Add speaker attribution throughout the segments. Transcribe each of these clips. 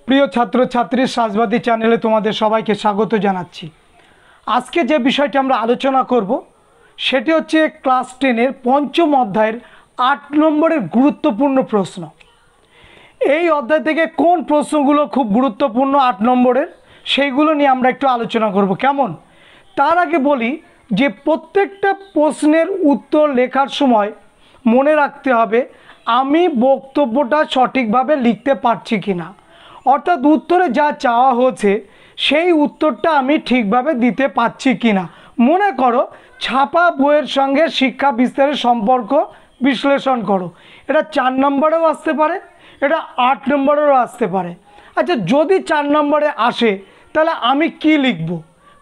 Speaker 1: প্রিয় ছাত্র ছাত্রী সাজবাদী চ্যানেলে তোমাদের সবাইকে স্বাগত জানাচ্ছি। আজকে যে বিষয়টি আমরা আলোচনা করব সেটি হচ্ছে ক্লাস 10-এর পঞ্চম অধ্যায়ের 8 নম্বরের গুরুত্বপূর্ণ প্রশ্ন। এই অধ্যায় থেকে কোন প্রশ্নগুলো খুব গুরুত্বপূর্ণ 8 নম্বরের সেইগুলো নিয়ে আমরা একটু আলোচনা করব, কেমন? তার আগে বলি যে প্রত্যেকটা প্রশ্নের উত্তর লেখার সময় মনে রাখতে হবে আমি বক্তব্যটা সঠিকভাবে লিখতে পারছি কিনা, অর্থাৎ উত্তরে যা চাওয়া হয়েছে সেই উত্তরটা আমি ঠিকভাবে দিতে পারছি কিনা। মনে করো ছাপা বইয়ের সঙ্গে শিক্ষা বিস্তারের সম্পর্ক বিশ্লেষণ করো, এটা 4 নম্বরেও আসতে পারে, এটা 8 নম্বরেরও আসতে পারে। আচ্ছা, যদি 4 নম্বরে আসে তাহলে আমি কি লিখব?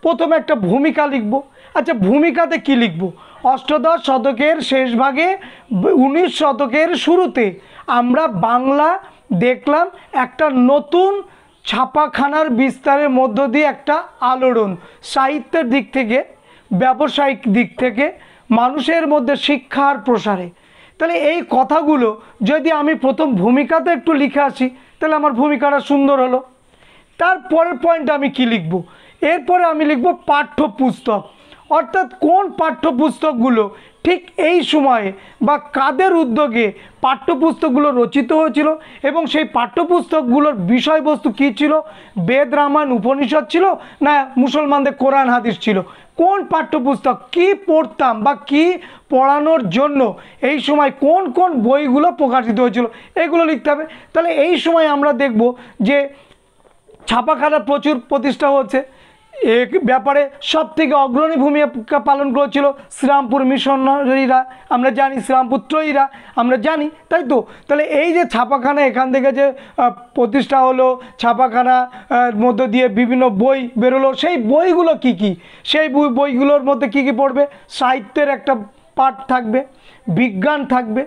Speaker 1: প্রথমে একটা ভূমিকা লিখব। আচ্ছা, ভূমিকাতে কি লিখব? অষ্টাদশ শতকের শেষ ভাগে 19 শতকের শুরুতে আমরা বাংলা দেখলাম একটা নতুন ছাপাখানার বিস্তারের মধ্য দিয়ে একটা আলোড়ন, সাহিত্যের দিক থেকে, ব্যবসায়িক দিক থেকে, মানুষের মধ্যে শিক্ষার প্রসারে। তাহলে এই কথাগুলো যদি আমি প্রথম ভূমিকাতে একটু লিখে আসি তাহলে আমার ভূমিকাটা সুন্দর হলো। তারপরের পয়েন্ট আমি কি লিখব? এরপরে আমি লিখব পাঠ্যপুস্তক, অর্থাৎ কোন পাঠ্যপুস্তকগুলো ঠিক এই সময়ে বা কাদের উদ্যোগে পাঠ্যপুস্তকগুলো রচিত হয়েছিল এবং সেই পাঠ্যপুস্তকগুলোর বিষয়বস্তু কী ছিল? বেদ, রামায়ণ, উপনিষদ ছিল না মুসলমানদের কোরআন হাদিস ছিল? কোন পাঠ্যপুস্তক কী পড়তাম বা কী পড়ানোর জন্য এই সময় কোন কোন বইগুলো প্রকাশিত হয়েছিল এগুলো লিখতে হবে। তাহলে এই সময় আমরা দেখব যে ছাপাখানা প্রচুর প্রতিষ্ঠা হচ্ছে। এ ব্যাপারে সবথেকে অগ্রণী ভূমিকা পালন করেছিল শ্রীরামপুর মিশনারিরা, আমরা জানি, শ্রীরামপুর ত্রয়ীরা আমরা জানি, তাই তো? তাহলে এই যে ছাপাখানা এখান থেকে যে প্রতিষ্ঠা হলো, ছাপাখানার মধ্য দিয়ে বিভিন্ন বই বেরোলো, সেই বইগুলো কি কি? সেই বইগুলোর মধ্যে কি কি পড়বে? সাহিত্যের একটা পাঠ থাকবে, বিজ্ঞান থাকবে,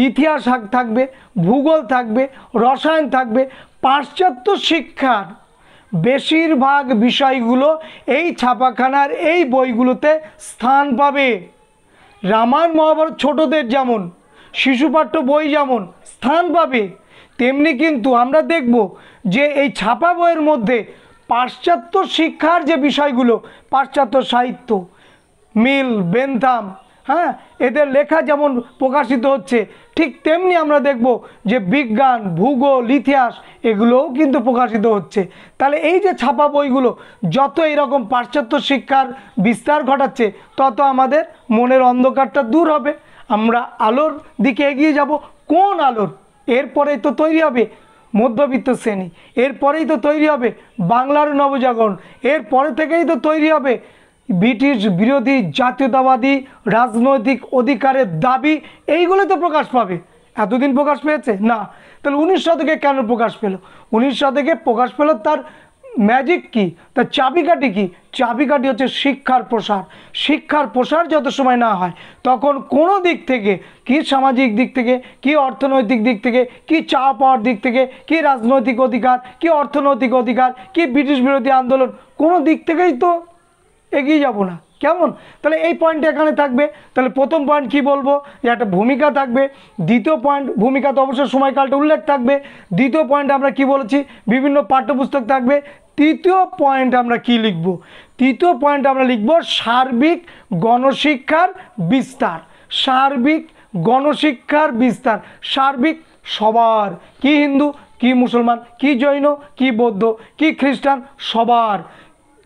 Speaker 1: ইতিহাস থাকবে, ভূগোল থাকবে, রসায়ন থাকবে। পাশ্চাত্য শিক্ষার বেশিরভাগ বিষয়গুলো এই ছাপাখানার এই বইগুলোতে স্থান পাবে। রামায়ণ মহাভারত ছোটদের যেমন শিশুপাঠ্য বই যেমন স্থান পাবে, তেমনি কিন্তু আমরা দেখব যে এই ছাপা বইয়ের মধ্যে পাশ্চাত্য শিক্ষার যে বিষয়গুলো, পাশ্চাত্য সাহিত্য, মিল, বেন্থাম, হ্যাঁ, এদের লেখা যেমন প্রকাশিত হচ্ছে, ঠিক তেমনি আমরা দেখব যে বিজ্ঞান, ভূগোল, ইতিহাস এগুলোও কিন্তু প্রকাশিত হচ্ছে। তাহলে এই যে ছাপা বইগুলো যত এরকম পাশ্চাত্য শিক্ষার বিস্তার ঘটাচ্ছে তত আমাদের মনের অন্ধকারটা দূর হবে, আমরা আলোর দিকে এগিয়ে যাব। কোন আলোর? এরপরেই তো তৈরি হবে মধ্যবিত্ত শ্রেণী, এরপরেই তো তৈরি হবে বাংলার নবজাগরণ, এরপরে থেকেই তো তৈরি হবে ব্রিটিশ বিরোধী জাতীয়তাবাদী রাজনৈতিক অধিকারের দাবি, এইগুলো তো প্রকাশ পাবে। এতদিন প্রকাশ পেয়েছে না। তাহলে 19 শতকে কেন প্রকাশ পেল? 19 শতকে প্রকাশ পেল তার ম্যাজিক কি, তার চাবিকাঠি কি? চাবিকাঠি হচ্ছে শিক্ষার প্রসার। শিক্ষার প্রসার যত সময় না হয় তখন কোনো দিক থেকে, কি সামাজিক দিক থেকে, কি অর্থনৈতিক দিক থেকে, কি চাওয়া পাওয়ার দিক থেকে, কি রাজনৈতিক অধিকার, কি অর্থনৈতিক অধিকার, কি ব্রিটিশ বিরোধী আন্দোলন, কোনো দিক থেকেই তো এগিয়ে যাব না, কেমন? তাহলে এই পয়েন্ট এখানে থাকবে। তাহলে প্রথম পয়েন্ট কি বলবো? যে একটা ভূমিকা থাকবে। দ্বিতীয় পয়েন্ট, ভূমিকাতে অবশ্যই সময়কালটা উল্লেখ থাকবে। দ্বিতীয় পয়েন্ট আমরা কি বলেছি? বিভিন্ন পাঠ্যপুস্তক থাকবে। তৃতীয় পয়েন্ট আমরা কি লিখব? তৃতীয় পয়েন্ট আমরা লিখব সার্বিক গণশিক্ষার বিস্তার। সার্বিক গণশিক্ষার বিস্তার, সার্বিক সবার, কি হিন্দু, কি মুসলমান, কি জৈন, কি বৌদ্ধ, কি খ্রিস্টান, সবার,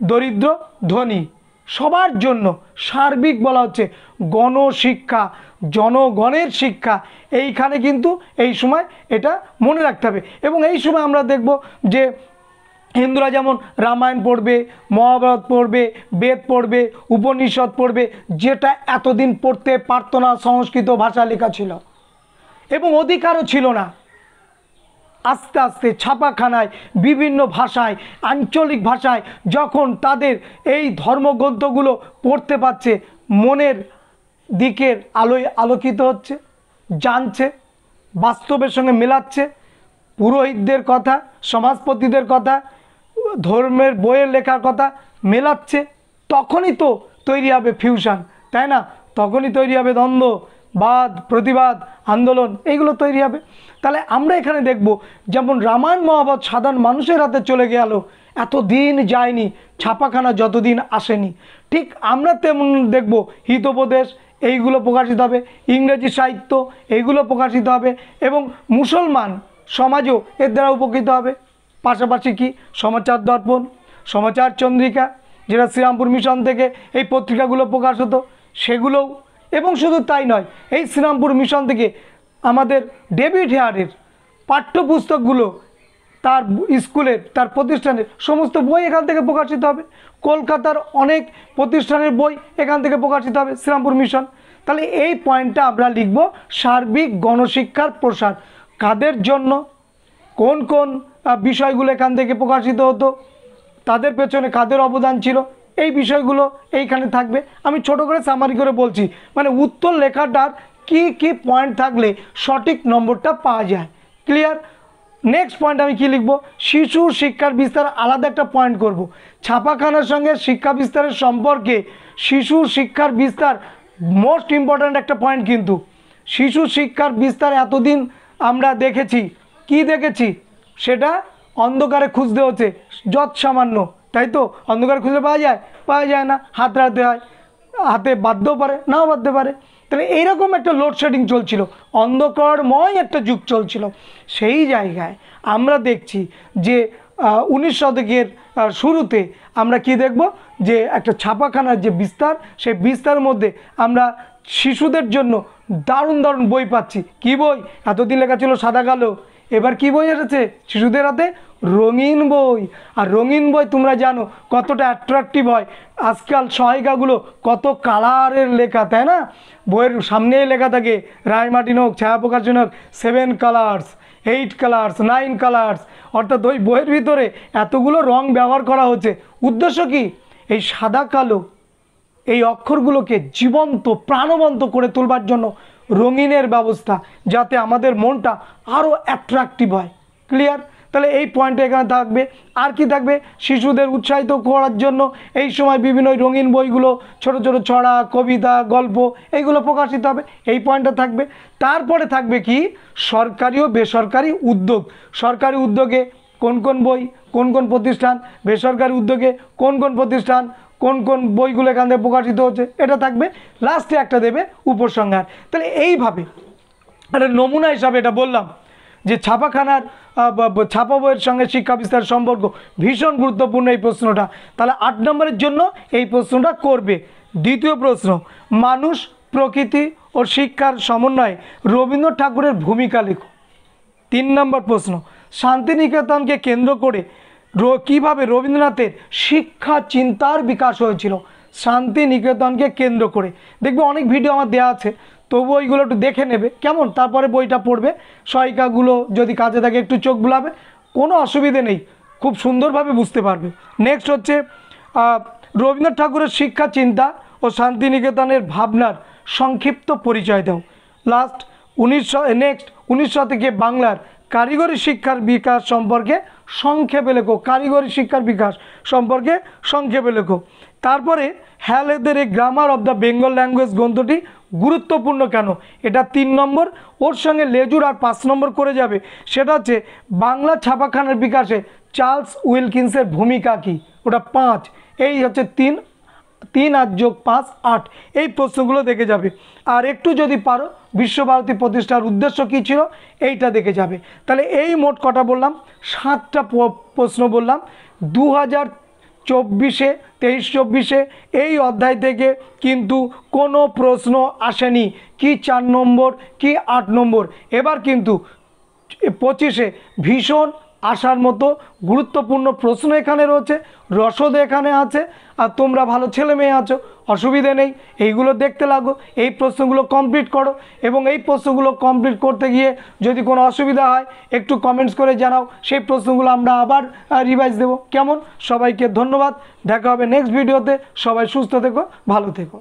Speaker 1: দরিদ্র ধনী সবার জন্য সার্বিক বলা হচ্ছে গণশিক্ষা, জনগণের শিক্ষা। এইখানে কিন্তু এই সময় এটা মনে রাখতে হবে। এবং এই সময় আমরা দেখব যে হিন্দুরা যেমন রামায়ণ পড়বে, মহাভারত পড়বে, বেদ পড়বে, উপনিষদ পড়বে, যেটা এতদিন পড়তে পারত না, সংস্কৃত ভাষা লেখা ছিল এবং অধিকারও ছিল না। আস্তে আস্তে ছাপাখানায় বিভিন্ন ভাষায়, আঞ্চলিক ভাষায় যখন তাদের এই ধর্মগ্রন্থগুলো পড়তে পারছে, মনের দিকের আলোয় আলোকিত হচ্ছে, জানছে, বাস্তবের সঙ্গে মেলাচ্ছে, পুরোহিতদের কথা, সমাজপতিদের কথা, ধর্মের বইয়ের লেখার কথা মেলাচ্ছে, তখনই তো তৈরি হবে ফিউশন, তাই না? তখনই তৈরি হবে দ্বন্দ্ব, বাদ প্রতিবাদ আন্দোলন এইগুলো তৈরি হবে। তাহলে আমরা এখানে দেখব যেমন রামায়ণ মহাভারত সাধারণ মানুষের হাতে চলে গেল, এত দিন যায়নি, ছাপাখানা যতদিন আসেনি, ঠিক আমরা তেমন দেখব হিতোপদেশ এইগুলো প্রকাশিত হবে, ইংরেজি সাহিত্য এইগুলো প্রকাশিত হবে এবং মুসলমান সমাজও এর দ্বারা উপকৃত হবে। পাশাপাশি কি সমাচার দর্পণ, সমাচার চন্দ্রিকা, যেটা শ্রীরামপুর মিশন থেকে এই পত্রিকাগুলো প্রকাশ হতো সেগুলোও, এবং শুধু তাই নয়, এই শ্রীরামপুর মিশন থেকে আমাদের ডেভিড হেয়ারের পাঠ্যপুস্তকগুলো তার স্কুলের তার প্রতিষ্ঠানের সমস্ত বই এখান থেকে প্রকাশিত হবে। কলকাতার অনেক প্রতিষ্ঠানের বই এখান থেকে প্রকাশিত হবে শ্রীরামপুর মিশন। তাহলে এই পয়েন্টটা আমরা লিখব, সার্বিক গণশিক্ষার প্রসার কাদের জন্য, কোন কোন বিষয়গুলো এখান থেকে প্রকাশিত হতো, তাদের পেছনে কাদের অবদান ছিল, এই বিষয়গুলো এইখানে থাকবে। আমি ছোট করে সামারি করে বলছি, মানে উত্তর লেখাটার কি কি পয়েন্ট থাকলে সঠিক নম্বরটা পাওয়া যায়। ক্লিয়ার? নেক্সট পয়েন্ট আমি কি লিখব, শিশু শিক্ষার বিস্তার, আলাদা একটা পয়েন্ট করব। ছাপাখানার সঙ্গে শিক্ষা বিস্তারের সম্পর্কে শিশু শিক্ষার বিস্তার মোস্ট ইম্পর্ট্যান্ট একটা পয়েন্ট। কিন্তু শিশু শিক্ষার বিস্তার এতদিন আমরা দেখেছি, কি দেখেছি, সেটা অন্ধকারে খুঁজতে হচ্ছে যৎ সামান্য, তাই তো? অন্ধকারে খুঁজে পাওয়া যায় না, হাত রাখতে হয়, হাতে বাঁধতেও পারে নাও বাঁধতে পারে। তাহলে এইরকম একটা লোডশেডিং চলছিল, অন্ধকারময় একটা যুগ চলছিল। সেই জায়গায় আমরা দেখছি যে 19 শতকের শুরুতে আমরা কি দেখব, যে একটা ছাপাখানার যে বিস্তার, সেই বিস্তারের মধ্যে আমরা শিশুদের জন্য দারুণ দারুণ বই পাচ্ছি। কি বই? এতদিন লেখা ছিল সাদা কালো, এবার কি বই এসেছে শিশুদের হাতে? রঙিন বই। আর রঙিন বই তোমরা জানো কতটা অ্যাট্রাকটিভ হয়, আজকাল সহায়িকাগুলো কত কালারের লেখা, তাই না? বইয়ের সামনেই লেখা থাকে রায় মার্টিন হোক, ছায়া প্রকাশন হোক, 7 কালার্স, 8 কালার্স, 9 কালার্স, অর্থাৎ ওই বইয়ের ভিতরে এতগুলো রং ব্যবহার করা হচ্ছে। উদ্দেশ্য কি? এই সাদা কালো এই অক্ষরগুলোকে জীবন্ত প্রাণবন্ত করে তোলবার জন্য রঙিনের ব্যবস্থা, যাতে আমাদের মনটা আরও অ্যাট্রাকটিভ হয়। ক্লিয়ার? তাহলে এই পয়েন্টটা এখানে থাকবে। আর কি থাকবে? শিশুদের উৎসাহিত করার জন্য এই সময় বিভিন্ন রঙিন বইগুলো, ছোট ছোট ছড়া, কবিতা, গল্প এইগুলো প্রকাশিত হবে, এই পয়েন্টটা থাকবে। তারপরে থাকবে কি, সরকারি ও বেসরকারি উদ্যোগ। সরকারি উদ্যোগে কোন কোন বই, কোন কোন প্রতিষ্ঠান, বেসরকারি উদ্যোগে কোন কোন প্রতিষ্ঠান, কোন কোন বইগুলো এখান থেকে প্রকাশিত হচ্ছে, এটা থাকবে। লাস্টে একটা দেবে উপসংহার। তাহলে এইভাবে একটা নমুনা হিসাবে এটা বললাম যে ছাপাখানার ছাপা বইয়ের সঙ্গে শিক্ষা বিস্তার সম্পর্ক ভীষণ গুরুত্বপূর্ণ এই প্রশ্নটা। তাহলে 8 নম্বরের জন্য এই প্রশ্নটা করবে। দ্বিতীয় প্রশ্ন, মানুষ, প্রকৃতি ও শিক্ষার সমন্বয়ে রবীন্দ্রনাথ ঠাকুরের ভূমিকা লেখো। 3 নম্বর প্রশ্ন, শান্তিনিকেতনকে কেন্দ্র করে কীভাবে রবীন্দ্রনাথের শিক্ষা চিন্তার বিকাশ হয়েছিল। শান্তিনিকেতনকে কেন্দ্র করে দেখবে অনেক ভিডিও আমার দেওয়া আছে, তবু ওইগুলো একটু দেখে নেবে কেমন, তারপরে বইটা পড়বে। সহায়িকাগুলো যদি কাজে থাকে একটু চোখ বুলাবে, কোনো অসুবিধে নেই, খুব সুন্দরভাবে বুঝতে পারবে। নেক্সট হচ্ছে রবীন্দ্রনাথ ঠাকুরের শিক্ষা চিন্তা ও শান্তিনিকেতনের ভাবনার সংক্ষিপ্ত পরিচয় দাও। লাস্ট 19 শতকে বাংলার কারিগরি শিক্ষার বিকাশ সম্পর্কে সংক্ষেপে লেখো। কারিগরি শিক্ষার বিকাশ সম্পর্কে সংক্ষেপে লেখো। তারপরে হ্যালেদের এই grammar of the Bengal language গ্রন্থটি গুরুত্বপূর্ণ কেন, এটা 3 নম্বর। ওর সঙ্গে লেজুর আর 5 নম্বর করে যাবে, সেটা হচ্ছে বাংলা ছাপাখানার বিকাশে চার্লস উইলকিন্সের ভূমিকা কী, ওটা 5। এই হচ্ছে 3 আর যোগ 5 8, এই প্রশ্নগুলো দেখে যাবে। আর একটু যদি পারো বিশ্বভারতী প্রতিষ্ঠার উদ্দেশ্য কী ছিল এইটা দেখে যাবে। তাহলে এই মোট কটা বললাম, 7টা প্রশ্ন বললাম। 2024-এ 23-24-এ এই অধ্যায় থেকে কিন্তু কোনো প্রশ্ন আসেনি, কি 4 নম্বর কি 8 নম্বর। এবার কিন্তু 25-এ ভীষণ আসার মতো গুরুত্বপূর্ণ প্রশ্ন এখানে রয়েছে, রসদ এখানে আছে। আর তোমরা ভালো ছেলে মেয়ে আছো, অসুবিধে নেই, এইগুলো দেখতে লাগো, এই প্রশ্নগুলো কমপ্লিট করো। এবং এই প্রশ্নগুলো কমপ্লিট করতে গিয়ে যদি কোনো অসুবিধা হয় একটু কমেন্টস করে জানাও, সেই প্রশ্নগুলো আমরা আবার রিভাইজ দেবো। কেমন? সবাইকে ধন্যবাদ, দেখা হবে নেক্সট ভিডিওতে। সবাই সুস্থ থেকো, ভালো থেকো।